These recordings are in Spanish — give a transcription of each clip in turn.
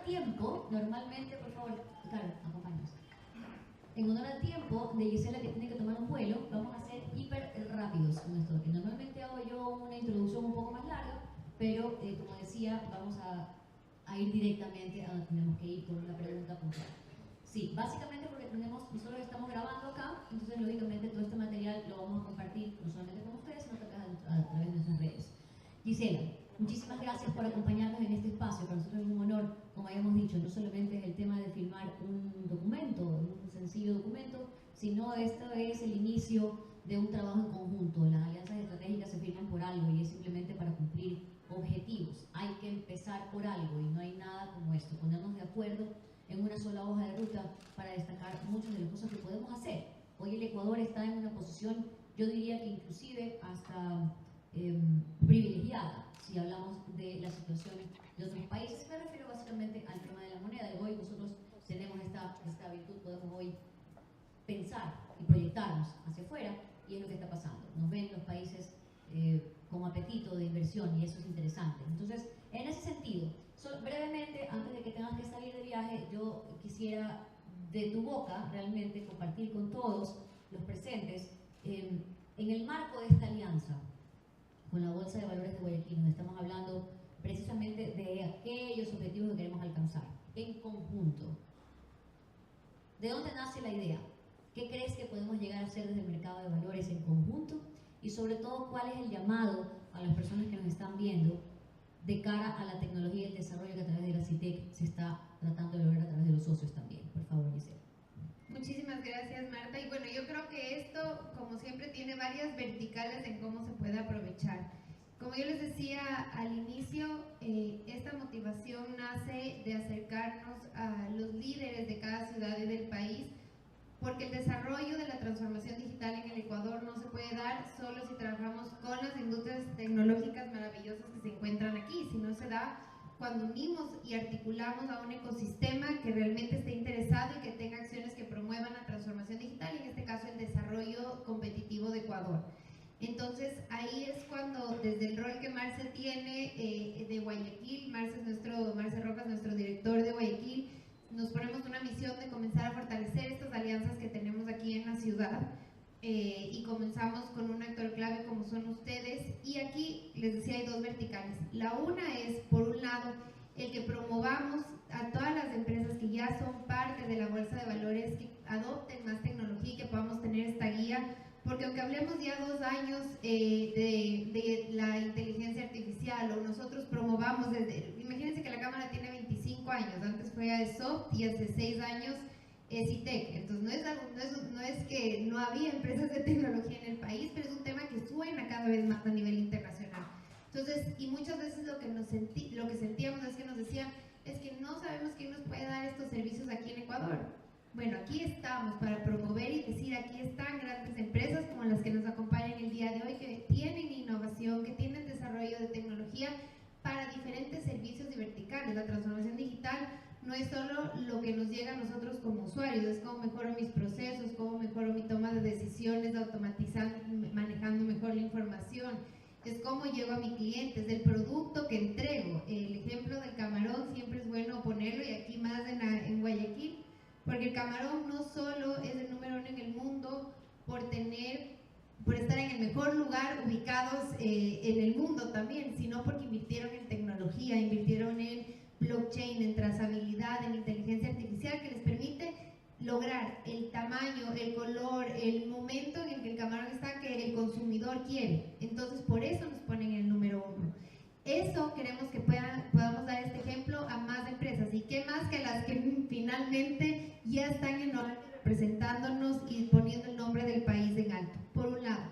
tiempo, normalmente, por favor, Carlos, acompáñanos. En honor al tiempo de Gisela, que tiene que tomar un vuelo, vamos a ser hiper rápidos con esto, que normalmente hago yo una introducción un poco más larga, pero como decía, vamos a ir directamente a donde tenemos que ir con una pregunta puntual. Sí, básicamente porque nosotros estamos grabando acá, entonces lógicamente todo este material lo vamos a compartir no solamente con ustedes, sino también a través de nuestras redes. Gisela, muchísimas gracias por acompañarnos en este espacio. Para nosotros es un honor, como habíamos dicho, no solamente es el tema de firmar un documento, un sencillo documento, sino esto es el inicio de un trabajo en conjunto. Las alianzas estratégicas se firman por algo y es simplemente para cumplir objetivos. Hay que empezar por algo y no hay nada como esto, ponernos de acuerdo en una sola hoja de ruta para destacar muchas de las cosas que podemos hacer. Hoy el Ecuador está en una posición, yo diría que inclusive hasta privilegiada, si hablamos de la situación de otros países. Me refiero básicamente al tema de la moneda. Y hoy nosotros tenemos esta virtud, podemos hoy pensar y proyectarnos hacia afuera, y es lo que está pasando. Nos ven los países con apetito de inversión y eso es interesante. Entonces, en ese sentido, brevemente, antes de que tengas que salir de viaje, yo quisiera de tu boca realmente compartir con todos los presentes en el marco de esta alianza con la Bolsa de Valores de Guayaquil, donde estamos hablando precisamente de aquellos objetivos que queremos alcanzar en conjunto. ¿De dónde nace la idea? ¿Qué crees que podemos llegar a hacer desde el mercado de valores en conjunto? Y sobre todo, ¿cuál es el llamado a las personas que nos están viendo de cara a la tecnología y el desarrollo que a través de la CITEC se está tratando de lograr a través de los socios también? Por favor, Gisela. Muchísimas gracias, Marta. Y bueno, yo creo que esto, como siempre, tiene varias verticales en cómo se puede aprovechar. Como yo les decía al inicio, esta motivación nace de acercarnos a los líderes de cada ciudad y del país, porque el desarrollo de la transformación digital en el Ecuador no se puede dar solo si trabajamos con las industrias tecnológicas maravillosas que se encuentran aquí, sino se da cuando unimos y articulamos a un ecosistema que realmente esté interesado y que tenga acciones que promuevan la transformación digital, y en este caso el desarrollo competitivo de Ecuador. Entonces ahí es cuando, desde el rol que Marce tiene de Guayaquil, Marce Rojas, nuestro director de Guayaquil, nos ponemos una misión de comenzar a fortalecer estas alianzas que tenemos aquí en la ciudad, y comenzamos con un actor clave como son ustedes. Y aquí les decía, hay dos verticales. La una es, por un lado, el que promovamos a todas las empresas que ya son parte de la Bolsa de Valores que adopten más tecnología y que podamos tener esta guía, porque aunque hablemos ya 2 años de la inteligencia artificial, o nosotros promovamos imagínense que la cámara tiene 25 años, antes fue AESOFT y hace 6 años es CITEC. Entonces no es que no había empresas de tecnología en el país, pero es un tema que suena cada vez más a nivel internacional. Entonces, y muchas veces lo que sentíamos es que nos decían, es que no sabemos quién nos puede dar estos servicios aquí en Ecuador. Bueno, aquí estamos para promover y decir, aquí están grandes empresas como las que nos acompañan el día de hoy, que tienen innovación, que tienen desarrollo de tecnología para diferentes servicios y verticales. La transformación digital no es solo lo que nos llega a nosotros como usuarios, es cómo mejoro mis procesos, cómo mejoro mi toma de decisiones, automatizando, manejando mejor la información, es cómo llego a mi cliente, es el producto que entrego. El ejemplo del camarón siempre es bueno ponerlo, y aquí más en Guayaquil, porque el camarón no solo es el número 1 en el mundo por estar en el mejor lugar ubicados en el mundo también, sino porque invirtieron en tecnología, invirtieron en blockchain, en trazabilidad, en inteligencia artificial, que les permite lograr el tamaño, el color, el momento en el que el camarón está, que el consumidor quiere. Entonces por eso nos ponen el número 1. Eso queremos que podamos dar este ejemplo a más empresas, y qué más que las que finalmente ya están en orden representándonos y poniendo el nombre del país en alto, por un lado.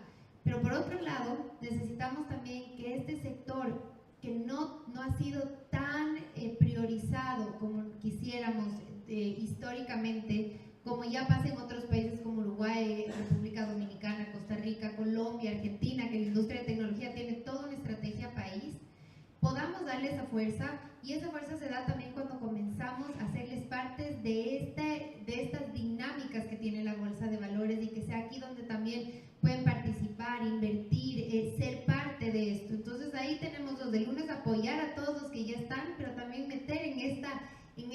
Pero por otro lado, necesitamos también que este sector, que no ha sido tan priorizado como quisiéramos históricamente, como ya pasa en otros países como Uruguay, República Dominicana, Costa Rica, Colombia, Argentina, que la industria de tecnología tiene toda una estrategia país, podamos darle esa fuerza. Y esa fuerza se da también cuando comenzamos a hacerles partes de estas dinámicas que tiene la Bolsa de Valores, y que sea aquí donde también pueden participar, invertir, ser parte de esto. Entonces ahí tenemos los de lunes, apoyar a todos los que ya están, pero también meter en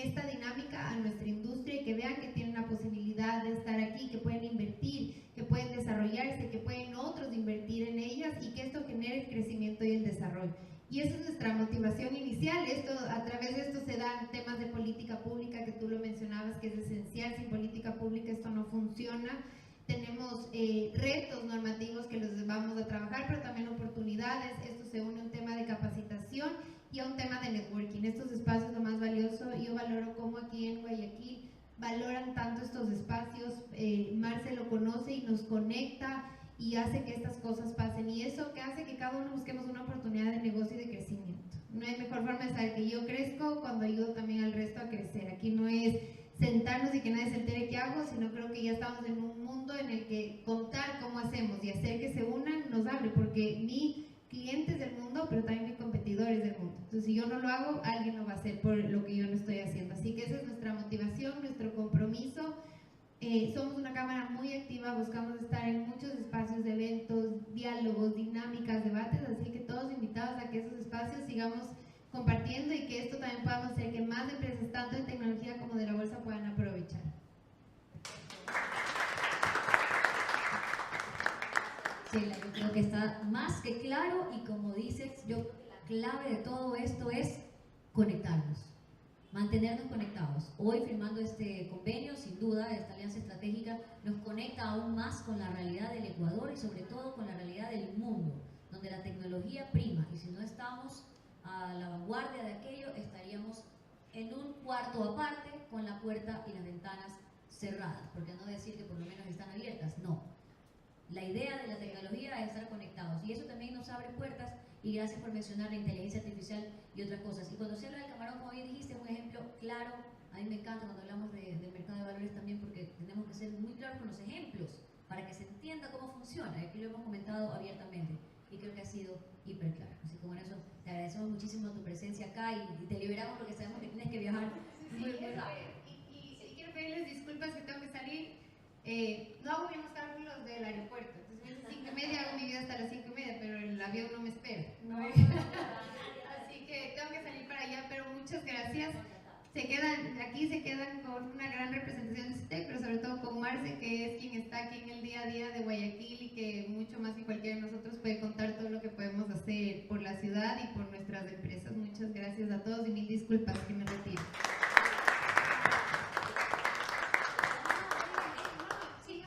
esta dinámica a nuestra industria y que vean que tienen la posibilidad de estar aquí, que pueden invertir, que pueden desarrollarse, que pueden otros invertir en ellas y que esto genere el crecimiento y el desarrollo. Y esa es nuestra motivación inicial. A través de esto se dan temas de política pública que tú lo mencionabas, que es esencial. Sin política pública esto no funciona. Tenemos retos normativos que los vamos a trabajar, pero también oportunidades. Esto se une a un tema de capacitación y a un tema de networking. Estos espacios, lo más valioso, yo valoro cómo aquí en Guayaquil valoran tanto estos espacios. Marce lo conoce y nos conecta y hace que estas cosas pasen, y eso que hace que cada uno busquemos una oportunidad de negocio y de crecimiento. No hay mejor forma de saber que yo crezco cuando ayudo también al resto a crecer. Aquí no es sentarnos y que nadie se entere qué hago, sino creo que ya estamos en un mundo en el que contar cómo hacemos y hacer que se unan nos abre, porque mi clientes del mundo, pero también mis competidores del mundo. Entonces, si yo no lo hago, alguien lo va a hacer por lo que yo no estoy haciendo. Así que esa es nuestra motivación, nuestro compromiso. Somos una cámara muy activa, buscamos estar en muchos espacios de eventos, diálogos, dinámicas, debates, así que todos invitados a que esos espacios sigamos compartiendo y que esto también podamos hacer que más empresas, tanto de tecnología como de la bolsa, puedan aprovechar. Sheila, yo creo que está más que claro, y como dices, yo creo que la clave de todo esto es conectarnos. Mantenernos conectados. Hoy, firmando este convenio, sin duda, esta alianza estratégica nos conecta aún más con la realidad del Ecuador y sobre todo con la realidad del mundo, donde la tecnología prima, y si no estamos a la vanguardia de aquello, estaríamos en un cuarto aparte con la puerta y las ventanas cerradas, porque no decir que por lo menos están abiertas, no. La idea de la tecnología es estar conectados, y eso también nos abre puertas. Y gracias por mencionar la inteligencia artificial y otras cosas. Y cuando se habla del camarón, como bien dijiste, es un ejemplo claro. A mí me encanta cuando hablamos del mercado de valores también, porque tenemos que ser muy claros con los ejemplos para que se entienda cómo funciona. Aquí lo hemos comentado abiertamente y creo que ha sido hiper claro. Así que con eso te agradecemos muchísimo tu presencia acá y te liberamos porque sabemos que tienes que viajar muy rápido. Y quiero pedirles disculpas que tengo que salir. No hago bien los cálculos del aeropuerto, entonces a las 5:30 hago mi vida hasta las 5:30, pero el avión no me espera, ¿no? Así que tengo que salir para allá, pero muchas gracias. Aquí se quedan con una gran representación de CITEC, pero sobre todo con Marce, que es quien está aquí en el día a día de Guayaquil y que mucho más que cualquiera de nosotros puede contar todo lo que podemos hacer por la ciudad y por nuestras empresas. Muchas gracias a todos y mil disculpas que me retiro.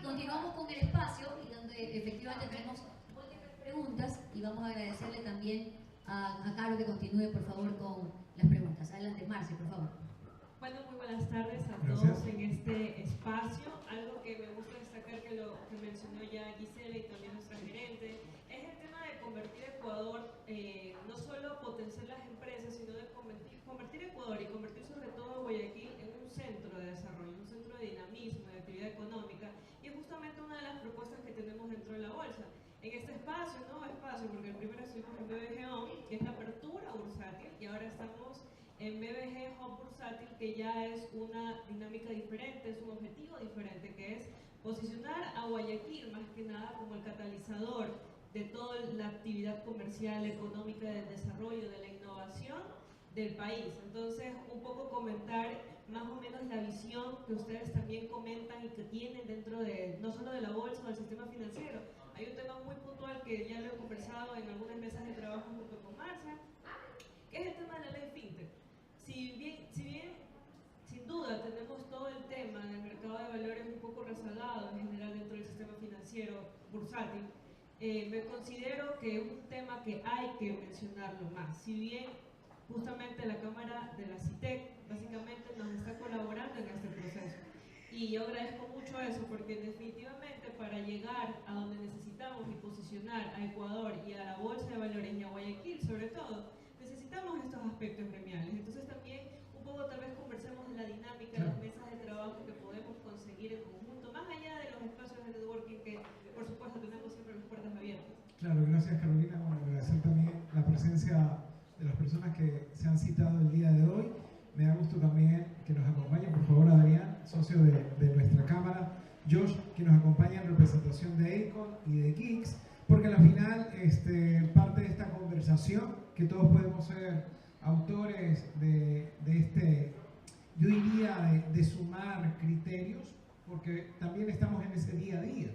Continuamos con el espacio y donde efectivamente tenemos múltiples preguntas, y vamos a agradecerle también a Caro que continúe por favor con las preguntas. Adelante, Marce, por favor. Bueno, muy buenas tardes a todos en este espacio. Algo que me gusta destacar, que lo que mencionó ya Gisela y también nuestra gerente, es el tema de convertir Ecuador, no solo potenciar las empresas, sino de convertir Ecuador y convertir sobre todo Guayaquil en un centro de desarrollo, un centro de dinamismo, de actividad económica, y es justamente una de las propuestas que tenemos dentro de la bolsa. En este espacio, nuevo espacio, porque el primero estuvimos en BBG ON, que es la apertura bursátil, y ahora estamos en BBG Hub Bursátil, que ya es una dinámica diferente, es un objetivo diferente, que es posicionar a Guayaquil más que nada como el catalizador de toda la actividad comercial, económica, del desarrollo, de la innovación del país. Entonces, un poco comentar más o menos la visión que ustedes también comentan y que tienen dentro de, no solo de la bolsa o del sistema financiero. Hay un tema muy puntual que ya lo he conversado en algunas mesas de trabajo junto con Marcia, que es el tema de la ley FinTech. Si bien, sin duda, tenemos todo el tema del mercado de valores un poco rezagado en general dentro del sistema financiero bursátil, me considero que es un tema que hay que mencionarlo más. Si bien justamente la Cámara de la CITEC básicamente nos está colaborando en este proceso, y yo agradezco mucho eso, porque definitivamente para llegar a donde necesitamos y posicionar a Ecuador y a la Bolsa de Valores y a Guayaquil sobre todo, necesitamos estos aspectos gremiales. Entonces también un poco tal vez conversemos de la dinámica, de las mesas de trabajo que podemos conseguir en conjunto, más allá de los espacios de networking que por supuesto tenemos siempre las puertas abiertas. Claro, gracias Carolina. Bueno, agradecer también la presencia de las personas que se han citado el día de hoy. Me da gusto también que nos acompañe, por favor, Adrián, socio de nuestra cámara, Josh, que nos acompaña en representación de Econ y de Geeks, porque al final parte de esta conversación, que todos podemos ser autores de yo diría, de sumar criterios, porque también estamos en ese día a día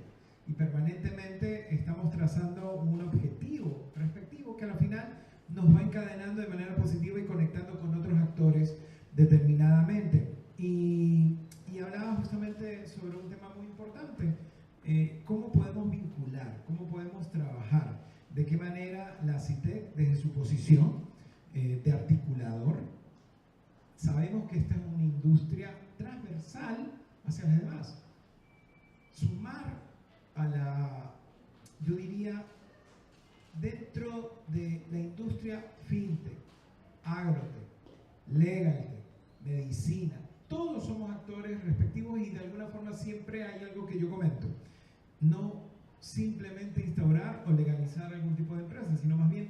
y permanentemente estamos trazando un objetivo respectivo que al final nos va encadenando de manera positiva y conectando con otros actores determinadamente. Y hablaba justamente sobre un tema muy importante, cómo podemos vincular, cómo podemos trabajar, de qué manera la CITEC desde su posición de articulador, sabemos que esta es una industria transversal hacia las demás. Sumar a la, yo diría, dentro de la industria fintech, agrotech, legaltech, medicina, todos somos actores respectivos y de alguna forma siempre hay algo que yo comento. No simplemente instaurar o legalizar algún tipo de empresa, sino más bien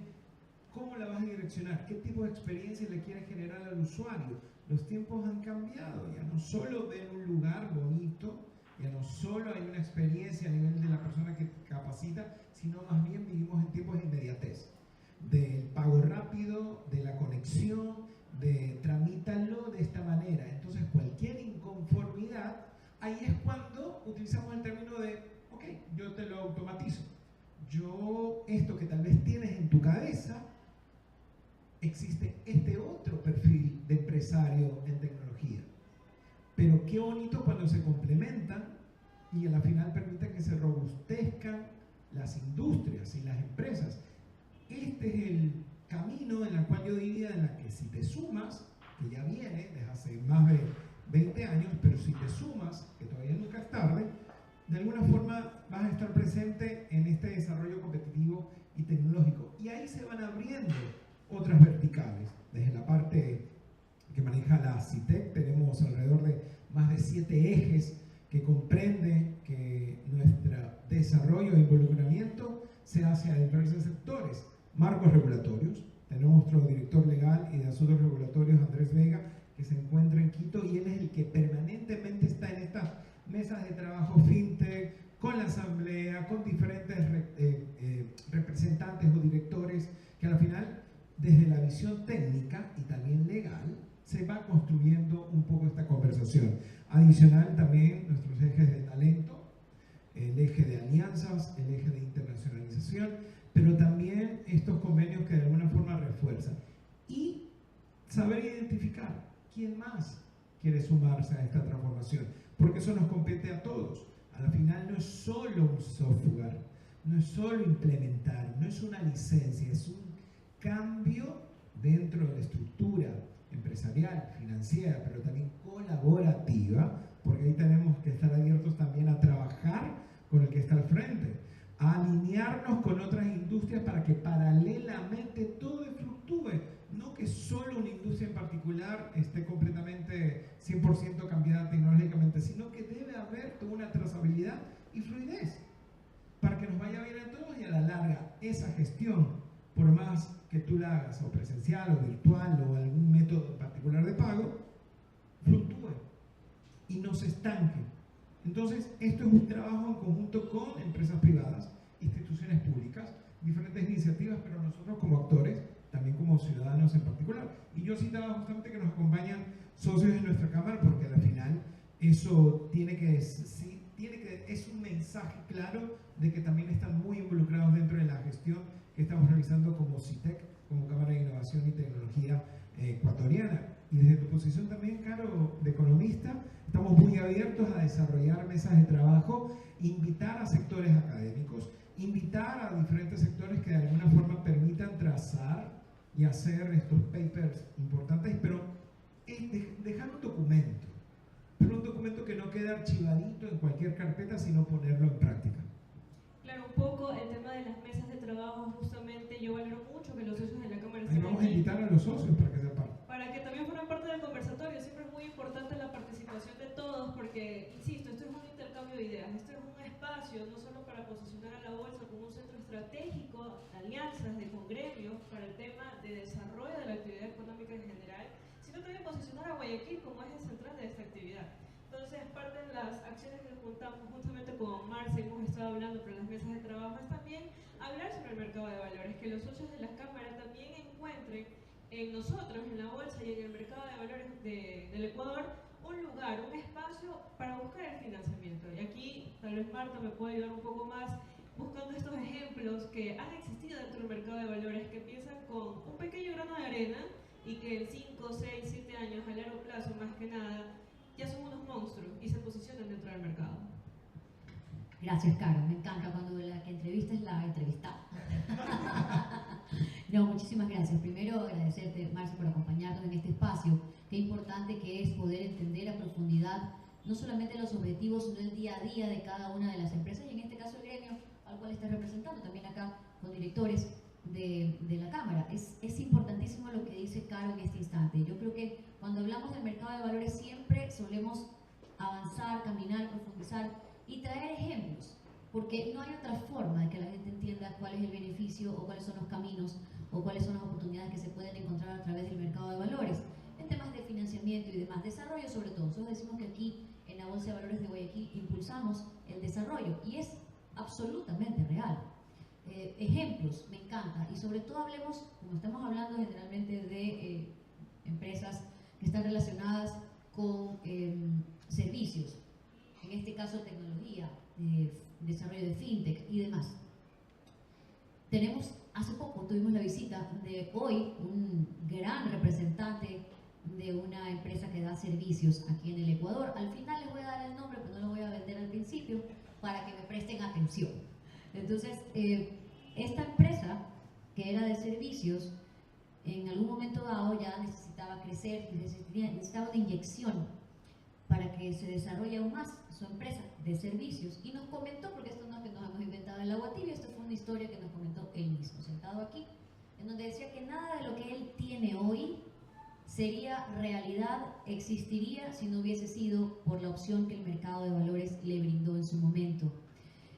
cómo la vas a direccionar, qué tipo de experiencia le quieres generar al usuario. Los tiempos han cambiado, ya no solo ven un lugar bonito, ya no solo hay una experiencia a nivel de la persona que capacita, sino más bien vivimos en tiempos de inmediatez, del pago rápido, de la conexión, de tramítalo de esta manera. Entonces cualquier inconformidad, ahí es cuando utilizamos el término de, ok, yo te lo automatizo. Yo, esto que tal vez tienes en tu cabeza, existe este otro perfil de empresario en tecnología. Pero qué bonito cuando se complementan y a la final permiten que se robustezcan las industrias y las empresas. Este es el camino en el cual yo diría en la que si te sumas, que ya viene desde hace más de 20 años, pero si te sumas, que todavía nunca es tarde, de alguna forma vas a estar presente en este desarrollo competitivo y tecnológico. Y ahí se van abriendo otras verticales. Desde la parte que maneja la CITEC tenemos alrededor de más de 7 ejes que comprende que nuestro desarrollo e involucramiento se hace a diversos sectores. Marcos regulatorios. Tenemos nuestro director legal y de asuntos regulatorios, Andrés Vega, que se encuentra en Quito y él es el que permanentemente está en estas mesas de trabajo fintech, con la asamblea, con diferentes representantes o directores que al final, desde la visión técnica y también legal, se va construyendo un poco esta conversación. Adicional también nuestros ejes de talento, el eje de alianzas, el eje de internacionalización, pero también estos convenios que de alguna forma refuerzan. Y saber identificar quién más quiere sumarse a esta transformación, porque eso nos compete a todos. Al final no es solo un software, no es solo implementar, no es una licencia, es un cambio dentro de la estructura empresarial, financiera, pero también colaborativa, porque ahí tenemos que estar abiertos también a trabajar con el que está al frente, a alinearnos con otras industrias para que paralelamente todo fluctúe, no que solo una industria en particular esté completamente 100% cambiada tecnológicamente, sino que debe haber toda una trazabilidad y fluidez para que nos vaya bien a todos y a la larga esa gestión, por más que tú la hagas o presencial o virtual o algún método particular de pago, fluctúe y no se estanque. Entonces, esto es un trabajo en conjunto con empresas privadas, instituciones públicas, diferentes iniciativas, pero nosotros como actores, también como ciudadanos en particular. Y yo citaba justamente que nos acompañan socios en nuestra Cámara, porque al final eso es un mensaje claro de que también están muy involucrados dentro de la gestión que estamos realizando como CITEC, como Cámara de Innovación y Tecnología Ecuatoriana. Y desde tu posición también, Caro, de economista, estamos muy abiertos a desarrollar mesas de trabajo, invitar a sectores académicos, invitar a diferentes sectores que de alguna forma permitan trazar y hacer estos papers importantes, pero dejar un documento, pero un documento que no quede archivadito en cualquier carpeta, sino ponerlo en práctica. Claro, un poco el tema de las mesas de trabajo, justamente yo valoro mucho que los socios de la Cámara Ahí vamos a invitar a los socios para que sepan. Para que también formen parte del conversatorio. Siempre es muy importante la participación de todos porque, insisto, esto es un intercambio de ideas, esto es un espacio no solo para posicionar a la bolsa como un centro estratégico de alianzas, de congremios para el tema de desarrollo de la actividad económica en general, sino también posicionar a Guayaquil como eje central de esta actividad. Entonces, parte de las acciones que juntamos justamente con Marce, hemos estado hablando para las mesas de trabajo, es también hablar sobre el mercado de valores, que los socios de la Cámara también encuentren en nosotros, en la bolsa y en el mercado de valores del Ecuador, un lugar, un espacio para buscar el financiamiento. Y aquí tal vez Marta me puede ayudar un poco más buscando estos ejemplos que han existido dentro del mercado de valores, que empiezan con un pequeño grano de arena y que en 5, 6, 7 años, a largo plazo más que nada, ya son unos monstruos y se posicionan dentro del mercado. Gracias, Caro. Me encanta cuando la que entrevista es la entrevistada. No, muchísimas gracias. Primero, agradecerte, Marcia, por acompañarnos en este espacio. Qué importante que es poder entender a profundidad no solamente los objetivos, sino el día a día de cada una de las empresas, y en este caso el gremio al cual estás representando, también acá con directores de la Cámara. Es importantísimo lo que dice Caro en este instante. Yo creo que cuando hablamos del mercado de valores siempre solemos avanzar, caminar, profundizar y traer ejemplos, porque no hay otra forma de que la gente entienda cuál es el beneficio o cuáles son los caminos o cuáles son las oportunidades que se pueden encontrar a través del mercado de valores en temas de financiamiento y demás, desarrollo sobre todo. Nosotros decimos que aquí en la Bolsa de Valores de Guayaquil impulsamos el desarrollo y es absolutamente real. Ejemplos, me encanta, y sobre todo hablemos, como estamos hablando generalmente de empresas que están relacionadas con servicios, en este caso tecnología, desarrollo de fintech y demás. Hace poco tuvimos la visita de hoy un gran representante de una empresa que da servicios aquí en el Ecuador. Al final les voy a dar el nombre, pero no lo voy a vender al principio para que me presten atención. Entonces, esta empresa que era de servicios, en algún momento dado ya necesitaba crecer, necesitaba una inyección para que se desarrolle aún más su empresa de servicios, y nos comentó, porque esto no es que nos hemos inventado el agua tibia, esto fue una historia que nos comentó él mismo, sentado aquí, en donde decía que nada de lo que él tiene hoy sería realidad, existiría si no hubiese sido por la opción que el mercado de valores le brindó en su momento.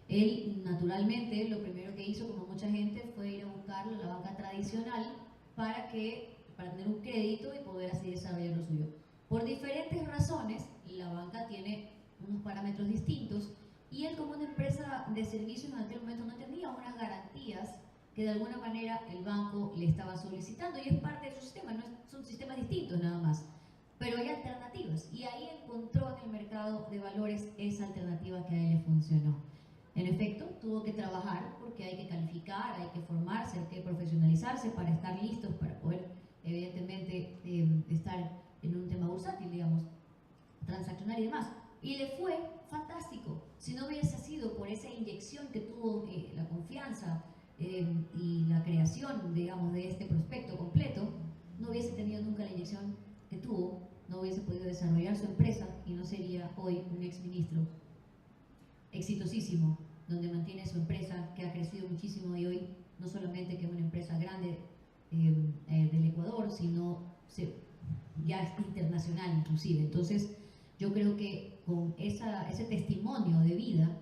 Él, naturalmente, lo primero que hizo, como mucha gente, fue ir a buscarlo a la banca tradicional para tener un crédito y poder así desarrollar lo suyo. Por diferentes razones, la banca tiene unos parámetros distintos y él, como una empresa de servicios, en aquel momento no tenía unas garantías que de alguna manera el banco le estaba solicitando, y es parte de su sistema, son sistemas distintos nada más, pero hay alternativas, y ahí encontró en el mercado de valores esa alternativa que a él le funcionó. En efecto, tuvo que trabajar porque hay que calificar, hay que formarse, hay que profesionalizarse para estar listos, para poder, evidentemente, estar en un tema bursátil, digamos, transaccional y demás. Y le fue fantástico. Si no hubiese sido por esa inyección que tuvo, la confianza y la creación, digamos, de este prospecto completo, no hubiese tenido nunca la inyección que tuvo, no hubiese podido desarrollar su empresa y no sería hoy un exministro exitosísimo, donde mantiene su empresa que ha crecido muchísimo, y hoy no solamente que es una empresa grande del Ecuador, sino ya es internacional inclusive. Entonces yo creo que con ese testimonio de vida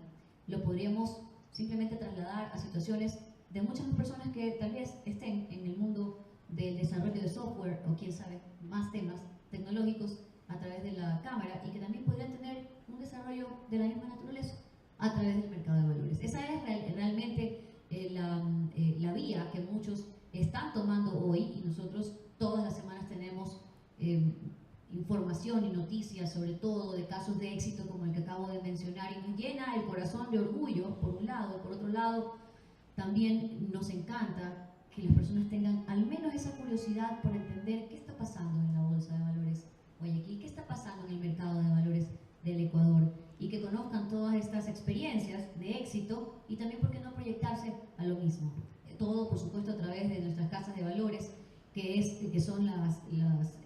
lo podríamos simplemente trasladar a situaciones de muchas personas que tal vez estén en el mundo del desarrollo de software o quién sabe, más temas tecnológicos a través de la Cámara, y que también podrían tener un desarrollo de la misma naturaleza a través del mercado de valores. Esa es realmente la vía que muchos están tomando hoy, y nosotros todas las semanas tenemos información y noticias, sobre todo de casos de éxito como el que acabo de mencionar, y nos llena el corazón de orgullo por un lado, y por otro lado también nos encanta que las personas tengan al menos esa curiosidad por entender qué está pasando en la Bolsa de Valores Guayaquil, qué está pasando en el mercado de valores del Ecuador, y que conozcan todas estas experiencias de éxito, y también, ¿por qué no proyectarse a lo mismo? Todo, por supuesto, a través de nuestras casas de valores, que son las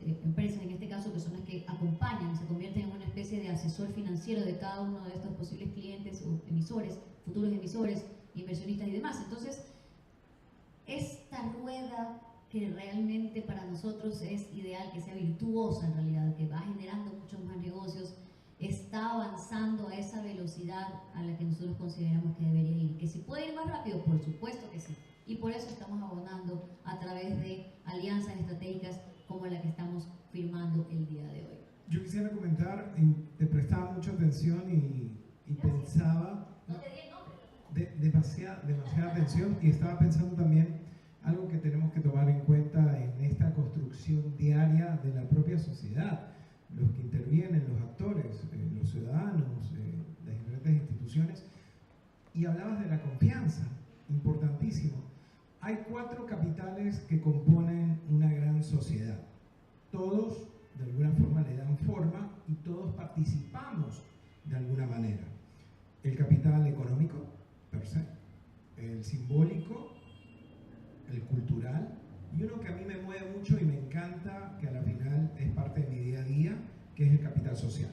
empresas, en este caso, que son las que acompañan, se convierten en una especie de asesor financiero de cada uno de estos posibles clientes o emisores, futuros emisores, inversionistas y demás. Entonces, esta rueda que realmente para nosotros es ideal que sea virtuosa, en realidad, que va generando muchos más negocios, está avanzando a esa velocidad a la que nosotros consideramos que debería ir. Que si puede ir más rápido, por supuesto que sí. Y por eso estamos abonando a través de alianzas estratégicas como la que estamos firmando el día de hoy. Yo quisiera comentar, te prestaba mucha atención y pensaba... No te di el nombre. Demasiada atención, y estaba pensando también algo que tenemos que tomar en cuenta en esta construcción diaria de la propia sociedad. Los que intervienen, los actores, los ciudadanos, las diferentes instituciones. Y hablabas de la confianza, importantísimo. Hay 4 capitales que componen una gran sociedad. Todos de alguna forma le dan forma y todos participamos de alguna manera. El capital económico, per se, el simbólico, el cultural, y uno que a mí me mueve mucho y me encanta, que a la final es parte de mi día a día, que es el capital social,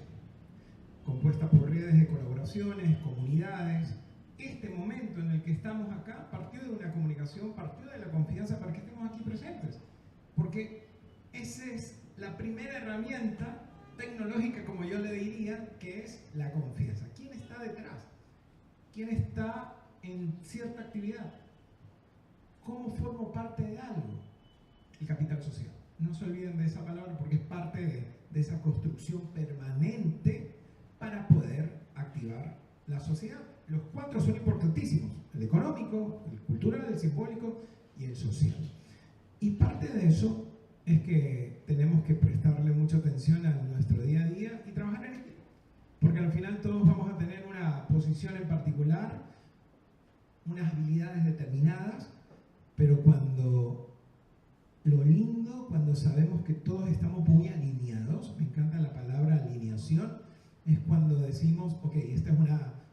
compuesta por redes de colaboraciones, comunidades. Este momento en el que estamos acá partió de una comunicación, partió de la confianza para que estemos aquí presentes, porque esa es la primera herramienta tecnológica, como yo le diría, que es la confianza. ¿Quién está detrás? ¿Quién está en cierta actividad? ¿Cómo formo parte de algo? El capital social. No se olviden de esa palabra porque es parte de esa construcción permanente para poder activar la sociedad. Los 4 son importantísimos: el económico, el cultural, el simbólico y el social. Y parte de eso es que tenemos que prestarle mucha atención a nuestro día a día y trabajar en equipo, porque al final todos vamos a tener una posición en particular, unas habilidades determinadas, pero lo lindo, cuando sabemos que todos estamos muy alineados, me encanta la palabra alineación, es cuando decimos, ok, esta es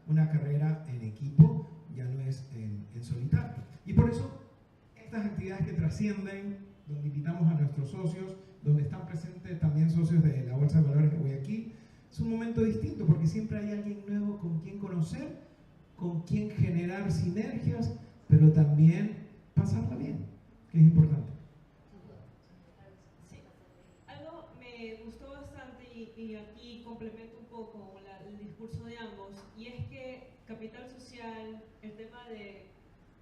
una carrera en equipo, ya no es en solitario. Y por eso estas actividades que trascienden, donde invitamos a nuestros socios, donde están presentes también socios de la Bolsa de Valores de Guayaquil, es un momento distinto porque siempre hay alguien nuevo con quien conocer, con quien generar sinergias, pero también pasarla bien, que es importante. Sí, algo me gustó bastante y aquí complemento un poco el discurso de ambos, y es que capital social, el tema de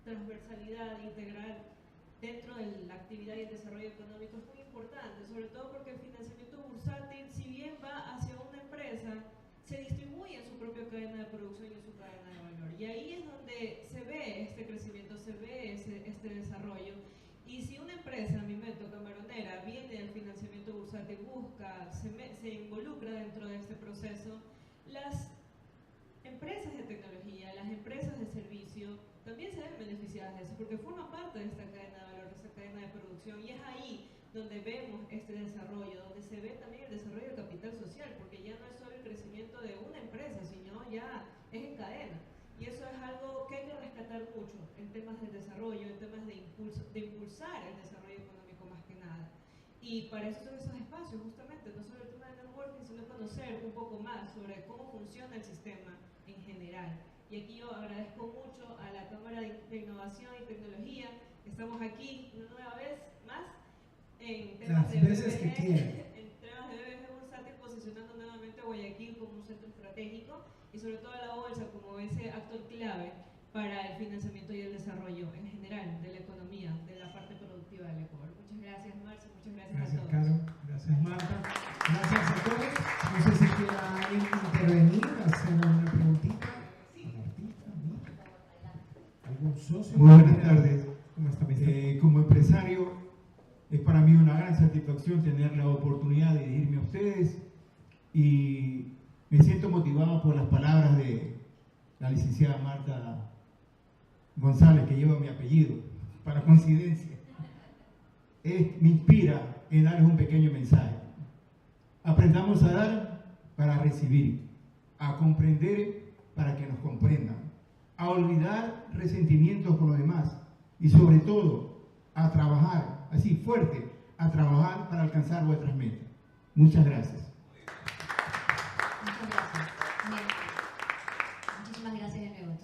transversalidad integral dentro de la actividad y el desarrollo económico es muy importante, sobre todo porque el financiamiento bursátil, si bien va hacia una empresa, se distribuye en su propia cadena de producción y en su cadena de valor. Y ahí es donde se ve este crecimiento, se ve este desarrollo. Y si una empresa, a mi método camaronera, viene del financiamiento bursátil, busca, se involucra dentro de este proceso, las empresas de tecnología, las empresas de servicio, también se ven beneficiadas de eso, porque forman parte de esta cadena de valor, de esta cadena de producción, y es ahí donde vemos este desarrollo, donde se ve también el desarrollo del capital social, porque ya no es solo el crecimiento de una empresa, sino ya es en cadena. Y eso es algo que hay que rescatar mucho en temas de desarrollo, en temas de impulsar el desarrollo económico más que nada. Y para eso son esos espacios, justamente, no solo el tema de networking, sino conocer un poco más sobre cómo funciona el sistema en general. Y aquí yo agradezco mucho a la Cámara de Innovación y Tecnología. Estamos aquí una nueva vez más en temas de BBG, en temas de BBG bursátil, posicionando nuevamente a Guayaquil como un centro estratégico y sobre todo a la bolsa como ese actor clave para el financiamiento y el desarrollo en general de la economía, de la parte productiva del Ecuador. Muchas gracias, Marcia, muchas gracias a todos. Caro, gracias, Marta. Gracias a todos. No sé si quiera alguien intervenir, hacer una preguntita. ¿Algún socio? Muy buenas tardes. ¿Cómo está, mister? Como empresario, es para mí una gran satisfacción tener la oportunidad de dirigirme a ustedes y me siento motivado por las palabras de la licenciada Marta González, que lleva mi apellido, para coincidencia. Me inspira en darles un pequeño mensaje. Aprendamos a dar para recibir, a comprender para que nos comprendan, a olvidar resentimientos con los demás y sobre todo a trabajar así fuerte, a trabajar para alcanzar vuestras metas. Muchas gracias.